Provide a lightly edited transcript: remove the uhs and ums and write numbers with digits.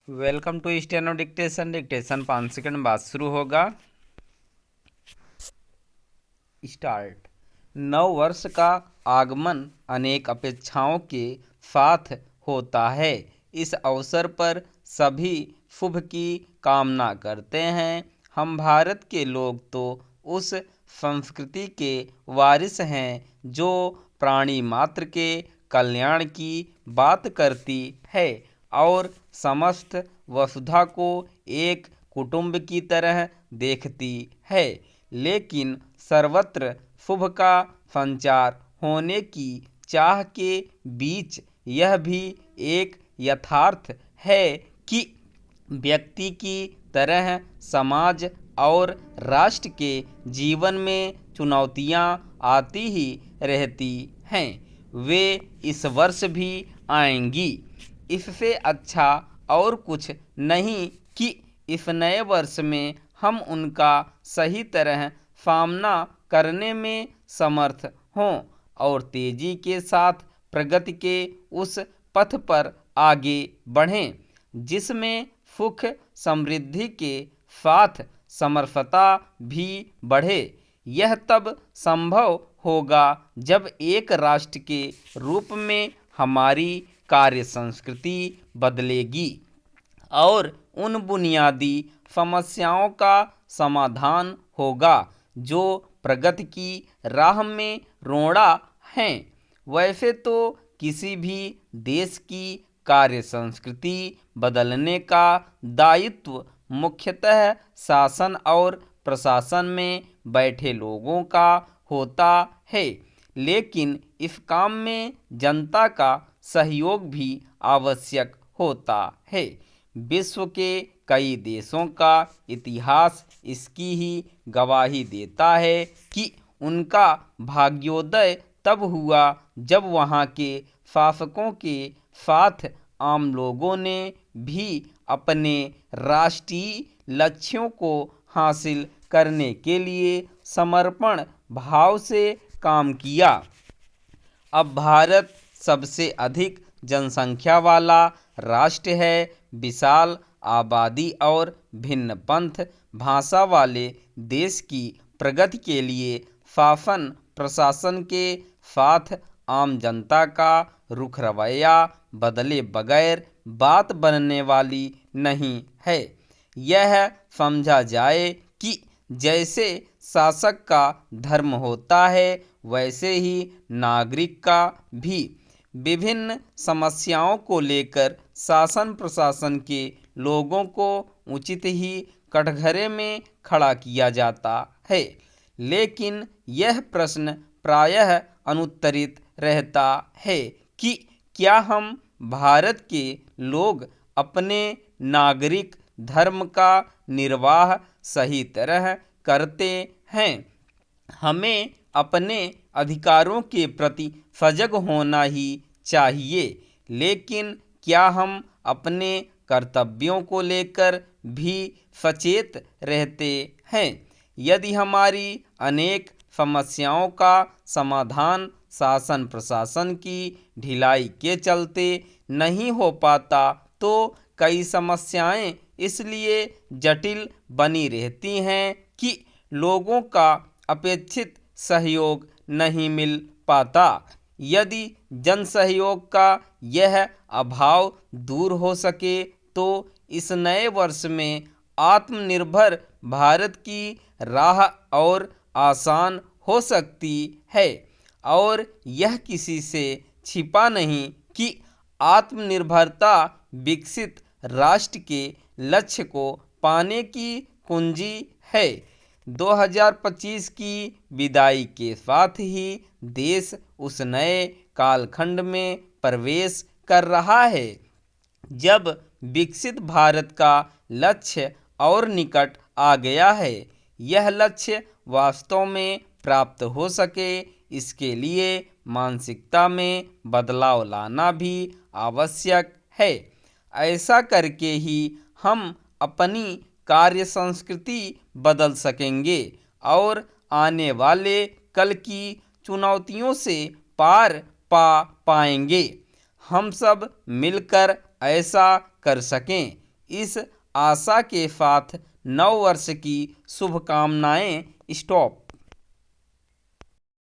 Welcome to steno dictation. Dictation 5 second बाद शुरू होगा। स्टार्ट। नव वर्ष का आगमन अनेक अपेक्षाओं के साथ होता है। इस अवसर पर सभी शुभ की कामना करते हैं। हम भारत के लोग तो उस संस्कृति के वारिस हैं जो प्राणी मात्र के कल्याण की बात करती है और समस्त वसुधा को एक कुटुंब की तरह देखती है। लेकिन सर्वत्र शुभ का संचार होने की चाह के बीच यह भी एक यथार्थ है कि व्यक्ति की तरह समाज और राष्ट्र के जीवन में चुनौतियां आती ही रहती हैं। वे इस वर्ष भी आएंगी। इससे अच्छा और कुछ नहीं कि इस नए वर्ष में हम उनका सही तरह सामना करने में समर्थ हों और तेजी के साथ प्रगति के उस पथ पर आगे बढ़ें जिसमें सुख समृद्धि के साथ समरसता भी बढ़े। यह तब संभव होगा जब एक राष्ट्र के रूप में हमारी कार्य संस्कृति बदलेगी और उन बुनियादी समस्याओं का समाधान होगा जो प्रगति की राह में रोड़ा हैं। वैसे तो किसी भी देश की कार्य संस्कृति बदलने का दायित्व मुख्यतः शासन और प्रशासन में बैठे लोगों का होता है, लेकिन इस काम में जनता का सहयोग भी आवश्यक होता है। विश्व के कई देशों का इतिहास इसकी ही गवाही देता है कि उनका भाग्योदय तब हुआ जब वहाँ के शासकों के साथ आम लोगों ने भी अपने राष्ट्रीय लक्ष्यों को हासिल करने के लिए समर्पण भाव से काम किया। अब भारत सबसे अधिक जनसंख्या वाला राष्ट्र है। विशाल आबादी और भिन्न पंथ भाषा वाले देश की प्रगति के लिए शासन प्रशासन के साथ आम जनता का रुख रवैया बदले बगैर बात बनने वाली नहीं है। यह समझा जाए कि जैसे शासक का धर्म होता है वैसे ही नागरिक का भी। विभिन्न समस्याओं को लेकर शासन प्रशासन के लोगों को उचित ही कटघरे में खड़ा किया जाता है, लेकिन यह प्रश्न प्रायः अनुत्तरित रहता है कि क्या हम भारत के लोग अपने नागरिक धर्म का निर्वाह सही तरह करते हैं। हमें अपने अधिकारों के प्रति सजग होना ही चाहिए, लेकिन क्या हम अपने कर्तव्यों को लेकर भी सचेत रहते हैं? यदि हमारी अनेक समस्याओं का समाधान शासन प्रशासन की ढिलाई के चलते नहीं हो पाता तो कई समस्याएं इसलिए जटिल बनी रहती हैं कि लोगों का अपेक्षित सहयोग नहीं मिल पाता। यदि जन सहयोग का यह अभाव दूर हो सके तो इस नए वर्ष में आत्मनिर्भर भारत की राह और आसान हो सकती है। और यह किसी से छिपा नहीं कि आत्मनिर्भरता विकसित राष्ट्र के लक्ष्य को पाने की कुंजी है। 2025 की विदाई के साथ ही देश उस नए कालखंड में प्रवेश कर रहा है जब विकसित भारत का लक्ष्य और निकट आ गया है। यह लक्ष्य वास्तव में प्राप्त हो सके इसके लिए मानसिकता में बदलाव लाना भी आवश्यक है। ऐसा करके ही हम अपनी कार्य संस्कृति बदल सकेंगे और आने वाले कल की चुनौतियों से पार पा पाएंगे। हम सब मिलकर ऐसा कर सकें, इस आशा के साथ नव वर्ष की शुभकामनाएं। स्टॉप।